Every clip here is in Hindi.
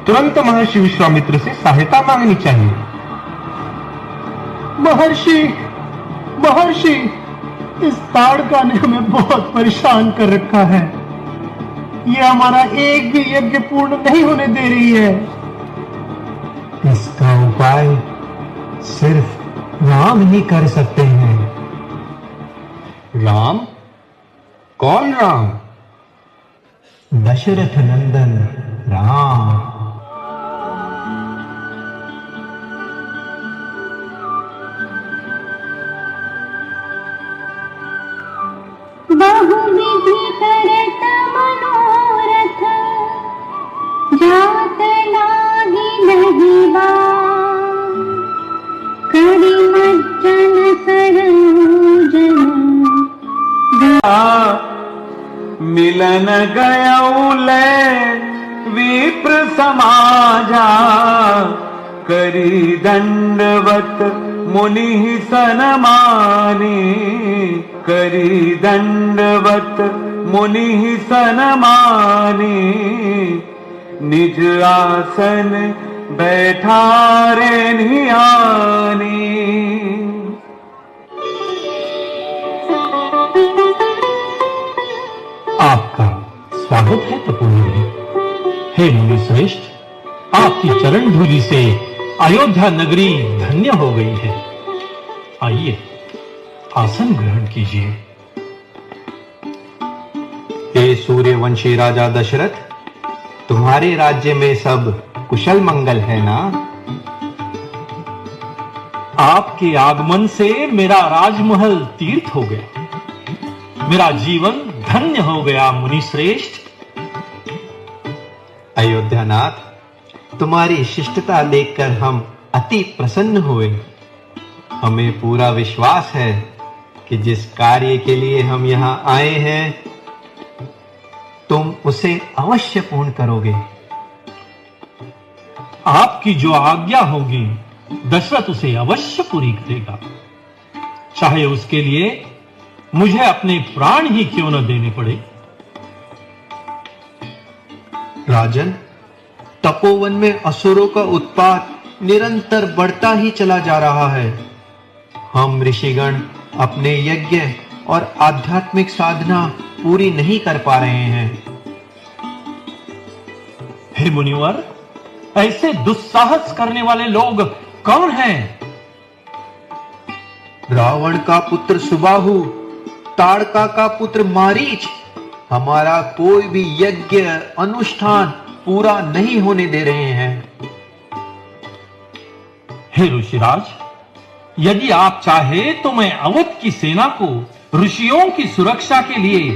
तुरंत महर्षि विश्वामित्र से सहायता मांगनी चाहिए। महर्षि, महर्षि, इस ताड़का ने हमें बहुत परेशान कर रखा है। यह हमारा एक भी यज्ञ पूर्ण नहीं होने दे रही है। इसका उपाय सिर्फ राम ही कर सकते हैं। राम? कौन राम? दशरथ नंदन राम। बहुविधि करत मनोरथ, जात लागी नहीं बार। करि मज्जन सरोजन, मिलन गयौले विप्र समाजा। करी दंडवत मुनि सनमानी। करी दंडवत मुनि सनमानी। निज आसन बैठारे नियानी। आपका स्वागत है तपोवन। हे मुनि श्रेष्ठ, आपकी चरण धूलि से अयोध्या नगरी धन्य हो गई है। आइए, आसन ग्रहण कीजिए। हे सूर्यवंशी राजा दशरथ, तुम्हारे राज्य में सब कुशल मंगल है ना? आपके आगमन से मेरा राजमहल तीर्थ हो गया, मेरा जीवन धन्य हो गया मुनि श्रेष्ठ। अयोध्यानाथ, तुम्हारी शिष्टता देखकर हम अति प्रसन्न हुए। हमें पूरा विश्वास है कि जिस कार्य के लिए हम यहाँ आए हैं, तुम उसे अवश्य पूर्ण करोगे। आपकी जो आज्ञा होगी, दशरथ उसे अवश्य पूरी करेगा, चाहे उसके लिए मुझे अपने प्राण ही क्यों न देने पड़े। राजन, तपोवन में असुरों का उत्पात निरंतर बढ़ता ही चला जा रहा है। हम ऋषिगण अपने यज्ञ और आध्यात्मिक साधना पूरी नहीं कर पा रहे हैं। हे मुनिवर, ऐसे दुस्साहस करने वाले लोग कौन हैं? रावण का पुत्र सुबाहु, ताड़का का पुत्र मारीच हमारा कोई भी यज्ञ अनुष्ठान पूरा नहीं होने दे रहे हैं। हे ऋषिराज, यदि आप चाहे तो मैं अवध की सेना को ऋषियों की सुरक्षा के लिए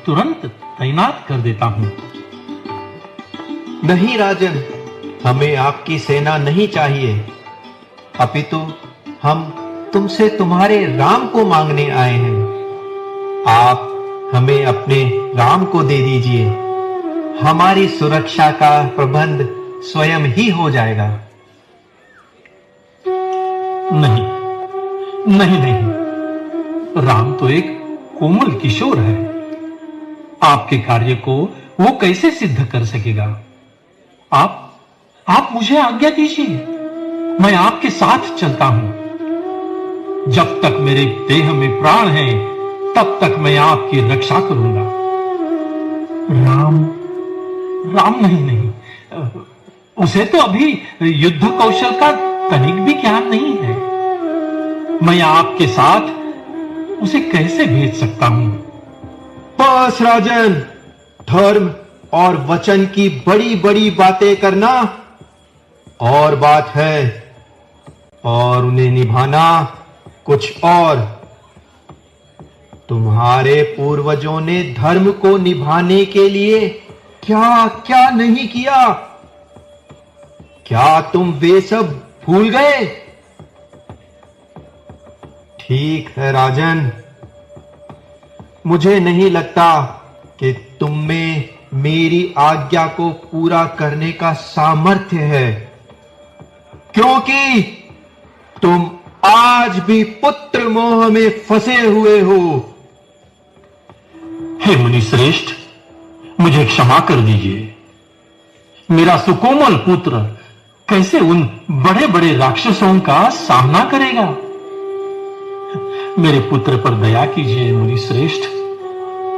तुरंत तैनात कर देता हूं। नहीं राजन, हमें आपकी सेना नहीं चाहिए, अपितु हम तुमसे तुम्हारे राम को मांगने आए हैं। आप हमें अपने राम को दे दीजिए, हमारी सुरक्षा का प्रबंध स्वयं ही हो जाएगा। नहीं, नहीं, नहीं, राम तो एक कोमल किशोर है। आपके कार्य को वो कैसे सिद्ध कर सकेगा? आप मुझे आज्ञा दीजिए, मैं आपके साथ चलता हूं। जब तक मेरे देह में प्राण है, तब तक मैं आपकी रक्षा करूंगा। राम नहीं, नहीं, उसे तो अभी युद्ध कौशल का तनिक भी ज्ञान नहीं है। मैं आपके साथ उसे कैसे भेज सकता हूं? बस राजन, धर्म और वचन की बड़ी बड़ी बातें करना और बात है, और उन्हें निभाना कुछ और। तुम्हारे पूर्वजों ने धर्म को निभाने के लिए क्या क्या नहीं किया, क्या तुम वे सब भूल गए? ठीक है राजन, मुझे नहीं लगता कि तुम में मेरी आज्ञा को पूरा करने का सामर्थ्य है, क्योंकि तुम आज भी पुत्र मोह में फंसे हुए हो। हे मुनि श्रेष्ठ, मुझे क्षमा कर दीजिए। मेरा सुकोमल पुत्र कैसे उन बड़े बड़े राक्षसों का सामना करेगा? मेरे पुत्र पर दया कीजिए मुनि श्रेष्ठ,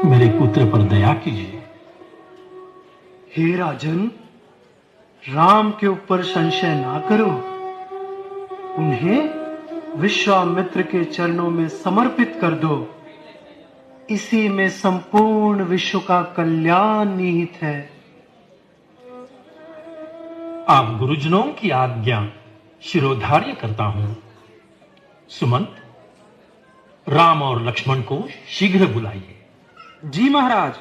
मेरे पुत्र पर दया कीजिए। हे राजन, राम के ऊपर संशय ना करो। उन्हें विश्वामित्र के चरणों में समर्पित कर दो। इसी में संपूर्ण विश्व का कल्याण निहित है। आप गुरुजनों की आज्ञा शिरोधार्य करता हूं। सुमंत, राम और लक्ष्मण को शीघ्र बुलाइए। जी महाराज।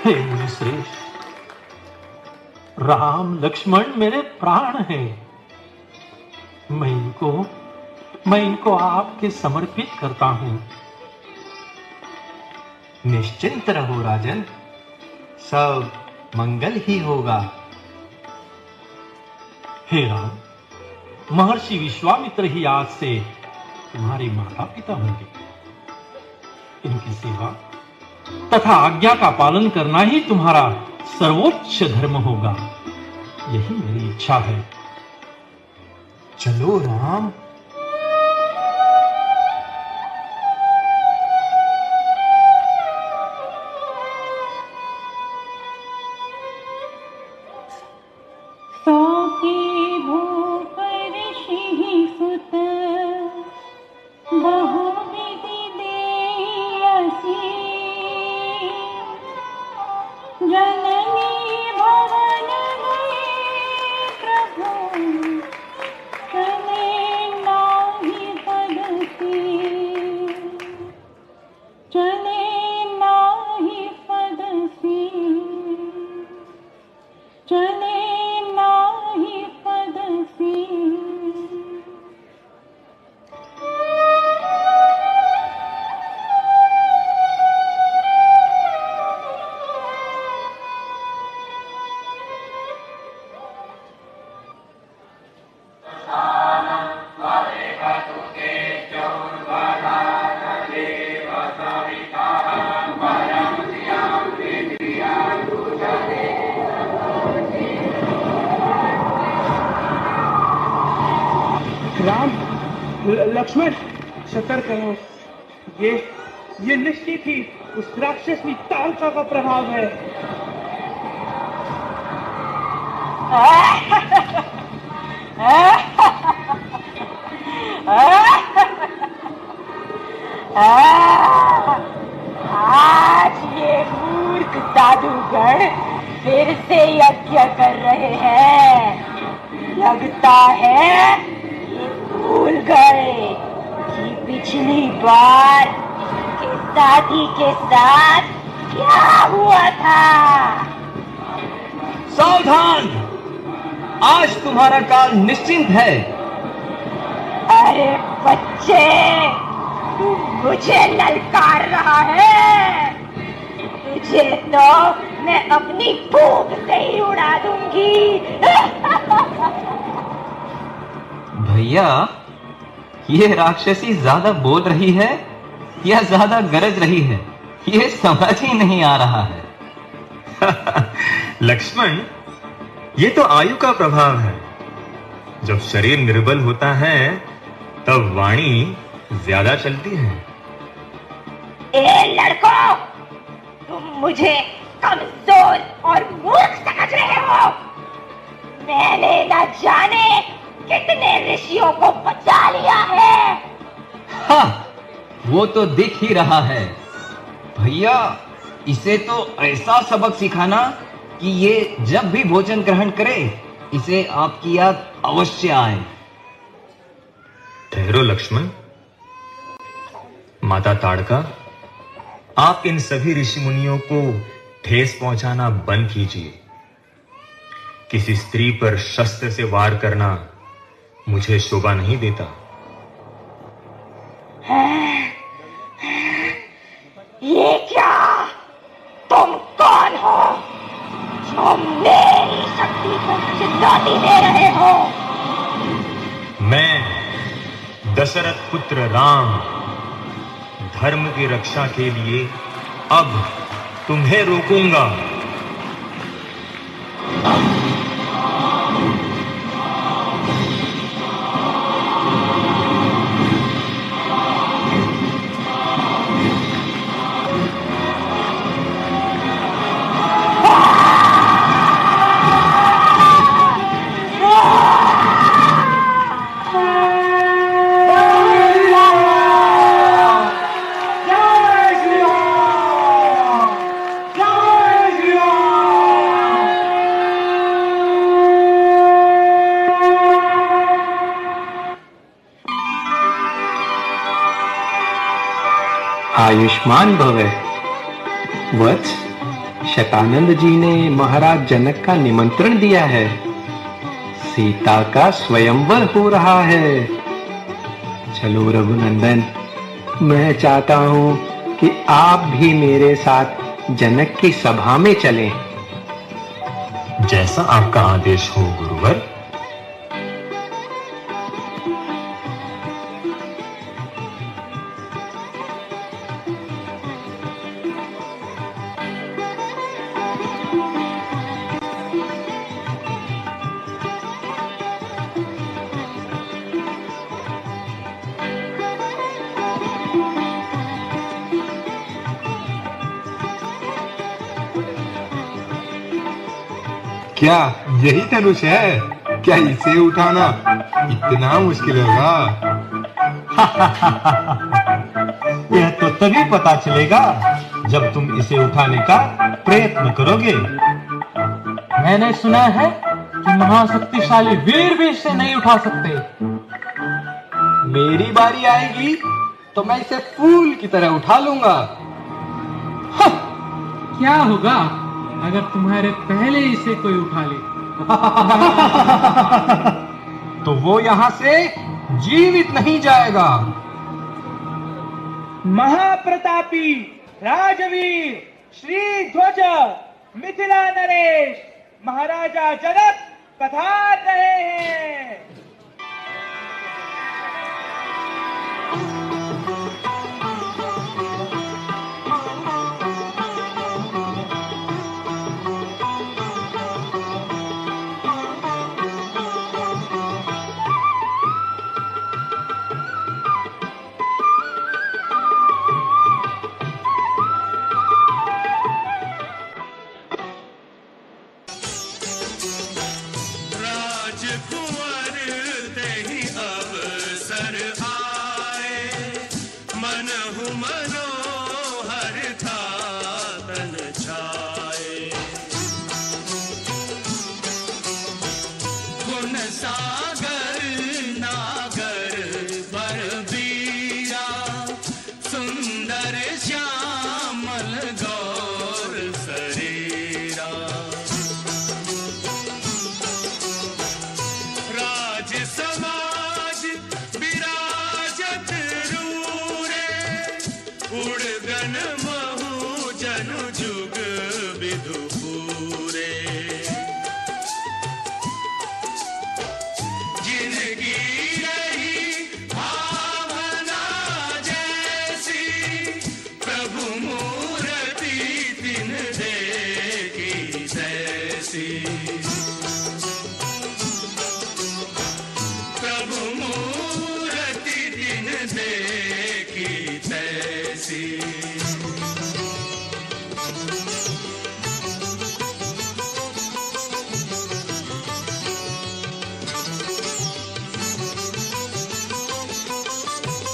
हे मुनिश्रेष्ठ, राम लक्ष्मण मेरे प्राण हैं। मैं इनको आपके समर्पित करता हूं। निश्चिंत रहो राजन, सब मंगल ही होगा। हे राम, महर्षि विश्वामित्र ही आज से तुम्हारे माता पिता होंगे। इनकी सेवा तथा आज्ञा का पालन करना ही तुम्हारा सर्वोच्च धर्म होगा। यही मेरी इच्छा है। चलो राम। सौके भूप ऋषि सुत बहुविधि देयसी जननी भवन गए प्रभु चले नाही पदसी चले नाही पदसी चले नाही पदसी। राम, लक्ष्मण, सतर्क रहो। ये निश्चित ही उस राक्षसी ताड़का का प्रभाव है। आज ये मूर्ख साधुगण फिर से यज्ञ कर रहे हैं। लगता है ये भूल गए कि पिछली बार इनके साथी के साथ क्या हुआ था। सावधान, आज तुम्हारा काल निश्चिंत है। अरे बच्चे, तू मुझे ललकार रहा है। तुझे तो मैं अपनी भूख से ही उड़ा दूंगी। भैया, ये राक्षसी ज्यादा बोल रही है या ज्यादा गरज रही है, ये समझ ही नहीं आ रहा है। लक्ष्मण, ये तो आयु का प्रभाव है। जब शरीर निर्बल होता है तब वाणी ज्यादा चलती है। ए लड़कों, तुम मुझे कमजोर और मूर्ख समझ रहे हो। मैंने न जाने कितने ऋषियों को बचा लिया है। हाँ, वो तो दिख ही रहा है। भैया, इसे तो ऐसा सबक सिखाना कि ये जब भी भोजन ग्रहण करे इसे आपकी याद अवश्य आए। ठहरो लक्ष्मण। माता ताड़का, आप इन सभी ऋषि मुनियों को ठेस पहुंचाना बंद कीजिए। किसी स्त्री पर शस्त्र से वार करना मुझे शोभा नहीं देता। ये क्या? तुम कौन हो जो मेरी शक्ति को चुनौती धमकी दे रहे हो? मैं दशरथ पुत्र राम धर्म की रक्षा के लिए अब तुम्हें रोकूंगा। आयुष्मान भव। वत्स, शतानंद जी ने महाराज जनक का निमंत्रण दिया है। सीता का स्वयंवर हो रहा है। चलो रघुनंदन, मैं चाहता हूं कि आप भी मेरे साथ जनक की सभा में चलें। जैसा आपका आदेश हो गुरुवर। क्या यही धनुष है? क्या इसे उठाना इतना मुश्किल होगा? यह तो तभी पता चलेगा जब तुम इसे उठाने का प्रयत्न करोगे। मैंने सुना है कि महाशक्तिशाली वीर भी इसे नहीं उठा सकते। मेरी बारी आएगी तो मैं इसे फूल की तरह उठा लूंगा। क्या होगा अगर तुम्हारे पहले इसे कोई उठा ले? तो वो यहाँ से जीवित नहीं जाएगा। महाप्रतापी राजवीर श्री ध्वज मिथिला नरेश महाराजा जनक पधार रहे हैं।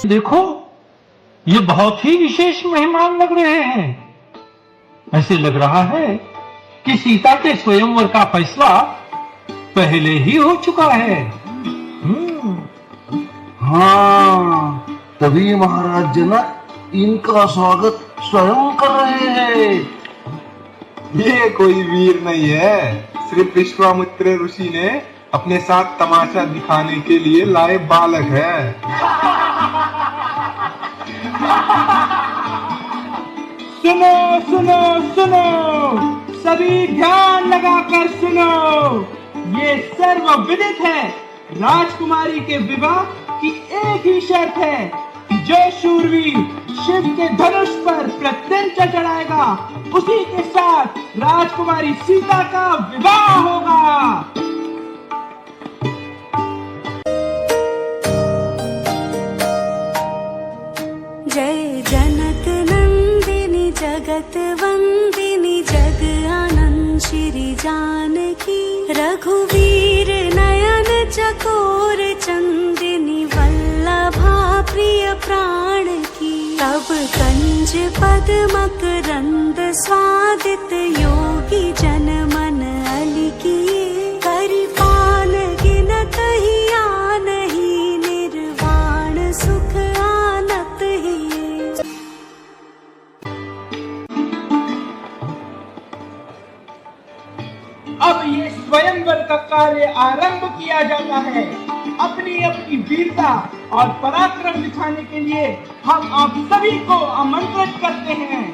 देखो, ये बहुत ही विशेष मेहमान लग रहे हैं। ऐसे लग रहा है कि सीता के स्वयंवर का फैसला पहले ही हो चुका है। हाँ, तभी महाराज जनक इनका स्वागत स्वयं कर रहे हैं। ये कोई वीर नहीं है, सिर्फ विश्वामित्र ऋषि ने अपने साथ तमाशा दिखाने के लिए लाए बालक है। सुनो सुनो सुनो, सभी ध्यान लगाकर सुनो। ये सर्वविदित है। राजकुमारी के विवाह की एक ही शर्त है कि जो शूरवीर शिव के धनुष पर प्रत्यंचा चढ़ाएगा उसी के साथ राजकुमारी सीता का विवाह होगा। जय जनक नंदिनी जगत वंदिनी जग आनंद श्री जानकी रघुवीर नयन चकोर चंदिनी वल्लभा प्रिय प्राण की तब कंज पद्मक रंद स्वादित योगी जन मन अली किए करिपान गिनत ही आनहि निर्वाण सुख आनत ही। अब ये स्वयंवर का कार्य आरंभ किया जाता है। अपनी अपनी वीरता और पराक्रम दिखाने के लिए हम आप सभी को आमंत्रित करते हैं।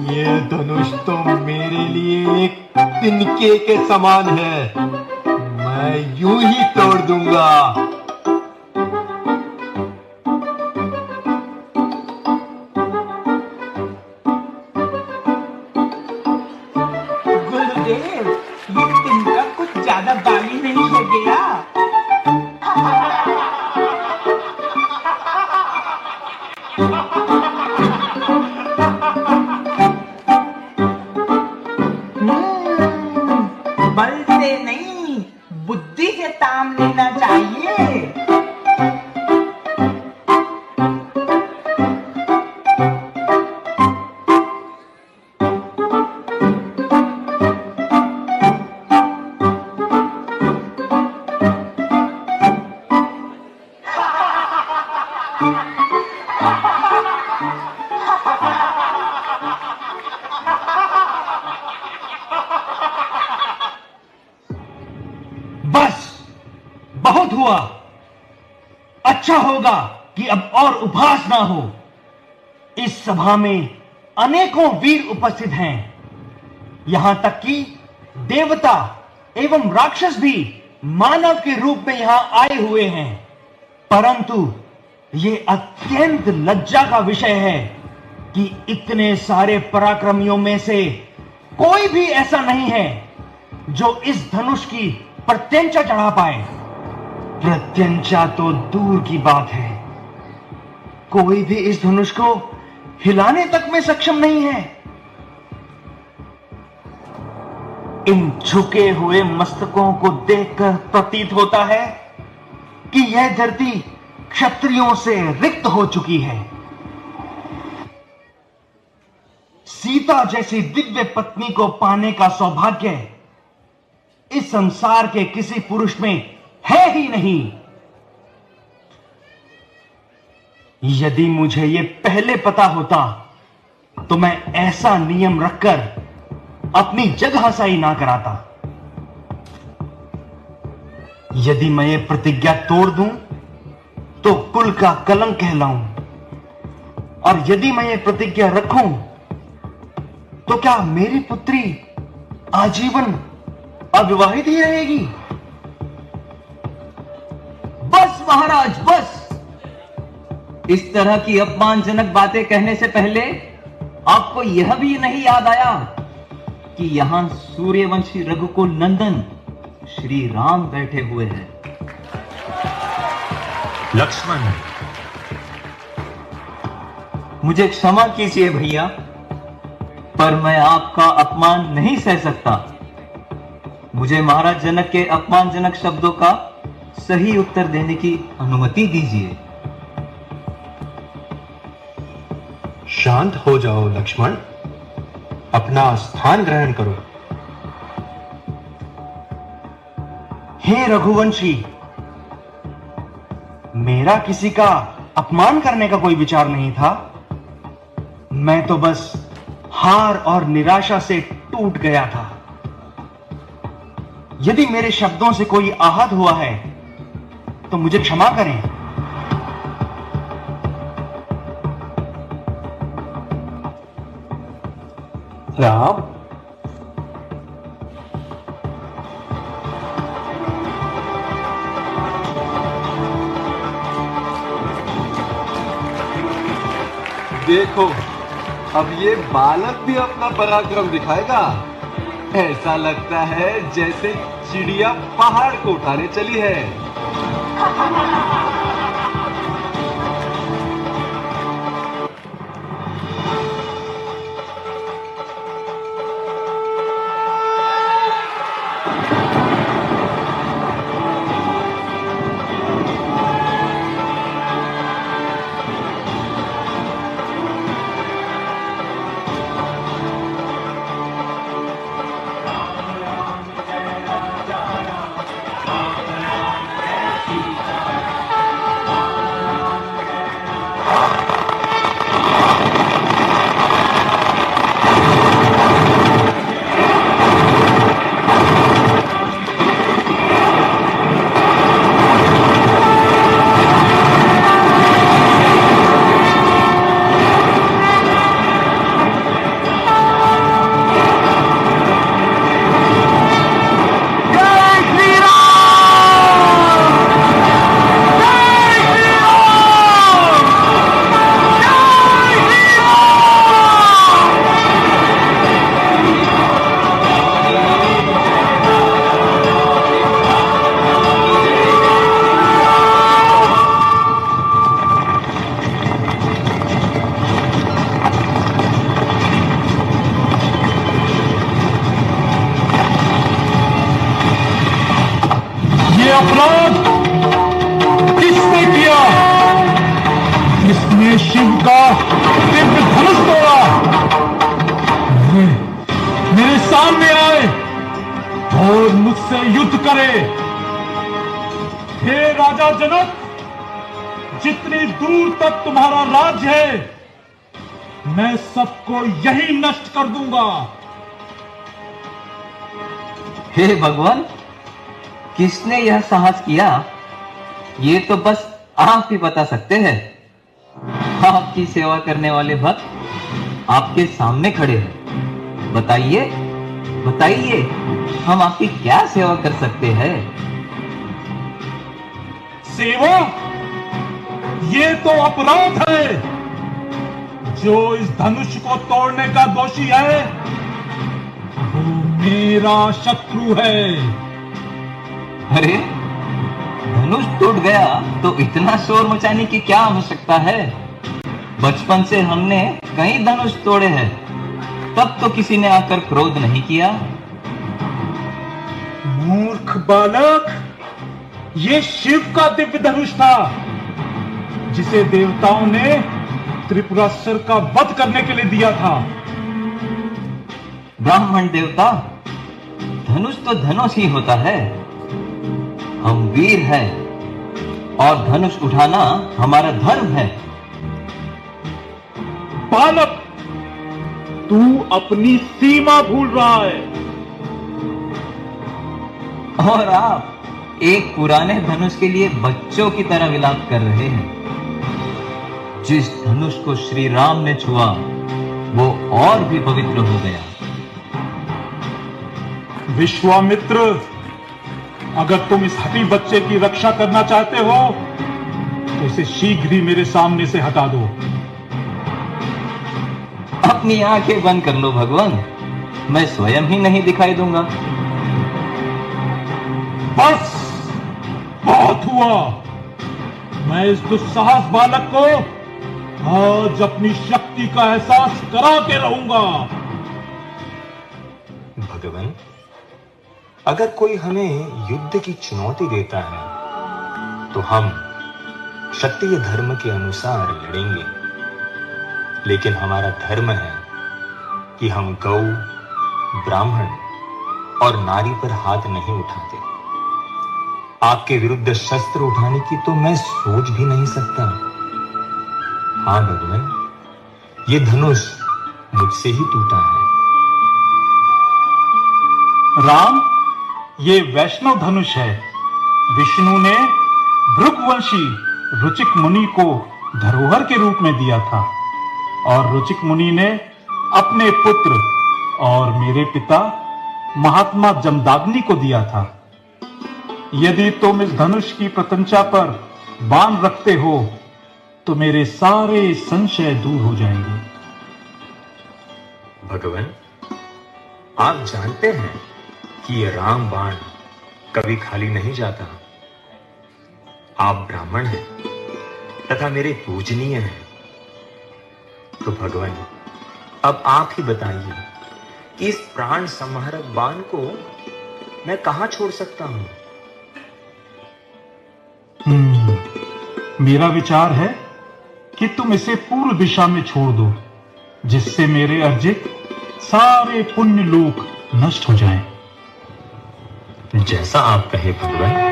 ये धनुष तो मेरे लिए एक तिनके के समान है, मैं यूं ही तोड़ दूंगा। गुरुदेव, ये तिनका कुछ ज्यादा बाली नहीं हो गया? बल से नहीं, बुद्धि से ताम लेना चाहिए। बस बहुत हुआ। अच्छा होगा कि अब और उपहास ना हो। इस सभा में अनेकों वीर उपस्थित हैं, यहां तक कि देवता एवं राक्षस भी मानव के रूप में यहां आए हुए हैं। परंतु यह अत्यंत लज्जा का विषय है कि इतने सारे पराक्रमियों में से कोई भी ऐसा नहीं है जो इस धनुष की प्रत्यंचा चढ़ा पाए। प्रत्यंचा तो दूर की बात है, कोई भी इस धनुष को हिलाने तक में सक्षम नहीं है। इन झुके हुए मस्तकों को देखकर प्रतीत होता है कि यह धरती क्षत्रियों से रिक्त हो चुकी है। सीता जैसी दिव्य पत्नी को पाने का सौभाग्य इस संसार के किसी पुरुष में है ही नहीं। यदि मुझे यह पहले पता होता तो मैं ऐसा नियम रखकर अपनी जगह साई ना कराता। यदि मैं ये प्रतिज्ञा तोड़ दूं तो कुल का कलंक कहलाऊं, और यदि मैं ये प्रतिज्ञा रखूं तो क्या मेरी पुत्री आजीवन अविवाहित ही रहेगी? बस महाराज बस। इस तरह की अपमानजनक बातें कहने से पहले आपको यह भी नहीं याद आया कि यहां सूर्यवंशी रघुकुल नंदन श्री राम बैठे हुए हैं। लक्ष्मण, मुझे क्षमा कीजिए भैया, पर मैं आपका अपमान नहीं सह सकता। मुझे महाराज जनक के अपमानजनक शब्दों का सही उत्तर देने की अनुमति दीजिए। शांत हो जाओ लक्ष्मण, अपना स्थान ग्रहण करो। हे रघुवंशी, मेरा किसी का अपमान करने का कोई विचार नहीं था। मैं तो बस हार और निराशा से टूट गया था। यदि मेरे शब्दों से कोई आहत हुआ है तो मुझे क्षमा करें। राम, देखो, अब ये बालक भी अपना पराक्रम दिखाएगा। ऐसा लगता है जैसे चिड़िया पहाड़ को उठाने चली है। अपराध किसने किया? किसने शिव का दिव्य धनुष तोड़ा? मेरे सामने आए और मुझसे युद्ध करे। हे राजा जनक, जितनी दूर तक तुम्हारा राज्य है, मैं सबको यही नष्ट कर दूंगा। हे भगवान, किसने यह साहस किया? ये तो बस आप ही बता सकते हैं। आपकी सेवा करने वाले भक्त आपके सामने खड़े हैं। बताइए, बताइए, हम आपकी क्या सेवा कर सकते हैं? सेवा? ये तो अपराध है। जो इस धनुष को तोड़ने का दोषी है, वो मेरा शत्रु है। अरे, धनुष टूट गया तो इतना शोर मचाने की क्या आवश्यकता है? बचपन से हमने कई धनुष तोड़े हैं, तब तो किसी ने आकर क्रोध नहीं किया। मूर्ख बालक, ये शिव का दिव्य धनुष था, जिसे देवताओं ने त्रिपुरासुर का वध करने के लिए दिया था। ब्राह्मण देवता, धनुष तो धनुष ही होता है। हम वीर हैं और धनुष उठाना हमारा धर्म है। बालक, तू अपनी सीमा भूल रहा है। और आप एक पुराने धनुष के लिए बच्चों की तरह विलाप कर रहे हैं। जिस धनुष को श्री राम ने छुआ, वो और भी पवित्र हो गया। विश्वामित्र, अगर तुम इस हठी बच्चे की रक्षा करना चाहते हो तो इसे शीघ्र ही मेरे सामने से हटा दो। अपनी आंखें बंद कर लो भगवान, मैं स्वयं ही नहीं दिखाई दूंगा। बस, बहुत हुआ। मैं इस दुस्साहस बालक को आज अपनी शक्ति का एहसास करा के रहूंगा। भगवान, अगर कोई हमें युद्ध की चुनौती देता है तो हम क्षत्रिय धर्म के अनुसार लड़ेंगे, लेकिन हमारा धर्म है कि हम गौ, ब्राह्मण और नारी पर हाथ नहीं उठाते। आपके विरुद्ध शस्त्र उठाने की तो मैं सोच भी नहीं सकता। हाँ भगवान, ये धनुष मुझसे ही टूटा है। राम, ये वैष्णव धनुष है। विष्णु ने भृगुवंशी रुचिक मुनि को धरोहर के रूप में दिया था और रुचिक मुनि ने अपने पुत्र और मेरे पिता महात्मा जमदाग्नि को दिया था। यदि तुम इस धनुष की प्रत्यंचा पर बाण रखते हो तो मेरे सारे संशय दूर हो जाएंगे। भगवान, आप जानते हैं कि ये राम बाण कभी खाली नहीं जाता। आप ब्राह्मण हैं तथा मेरे पूजनीय हैं। तो भगवान, अब आप ही बताइए कि इस प्राण संहारक बाण को मैं कहां छोड़ सकता हूं? मेरा विचार है कि तुम इसे पूर्व दिशा में छोड़ दो, जिससे मेरे अर्जित सारे पुण्य लोक नष्ट हो जाएं। जैसा आप कहे भगवान।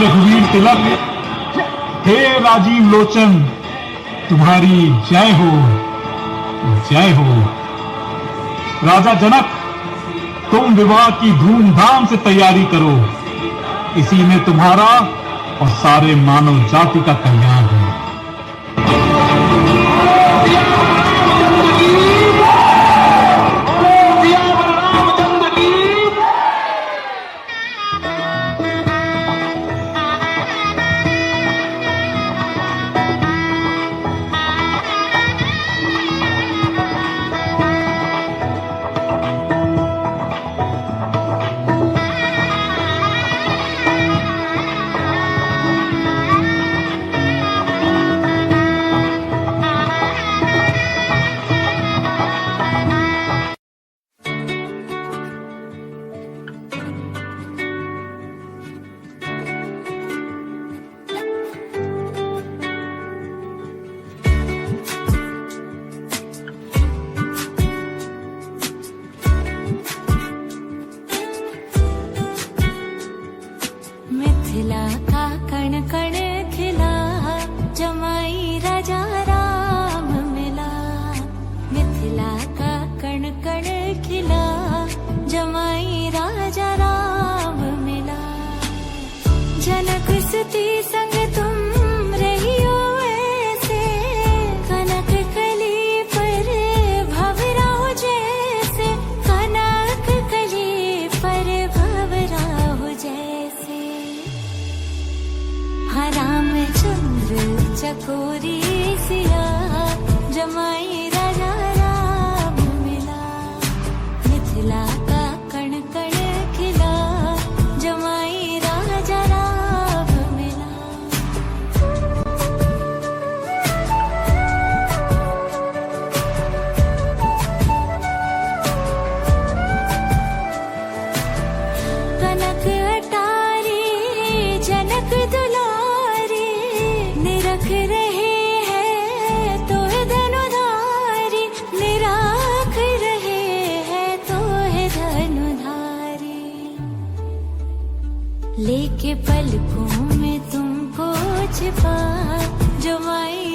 रघुवीर तिलक, हे राजीव लोचन, तुम्हारी जय हो, जय हो। राजा जनक, तुम विवाह की धूमधाम से तैयारी करो। इसी में तुम्हारा और सारे मानव जाति का कल्याण है। मिथिला का कण कण खिला, जमाई राजा राम मिला। मिथिला का कण कण खिला, जमाई राजा राम मिला। जनक सुती संग तुम रहियो ऐसे, कनक कली पर भंवराओ जैसे। कनक कली पर भंवराओ जैसे। रामचंद्र चकोरी सिया, जमाई राजा राम मिला। मिथिला का कण कण खिला, जमाई राजा राम मिला। कनक अटारी जनक दुलारी, निरख रहे हैं तो धनुधारी। निराख रहे हैं तो धनुधारी। लेके पलकों में तुमको छिपा, जमाई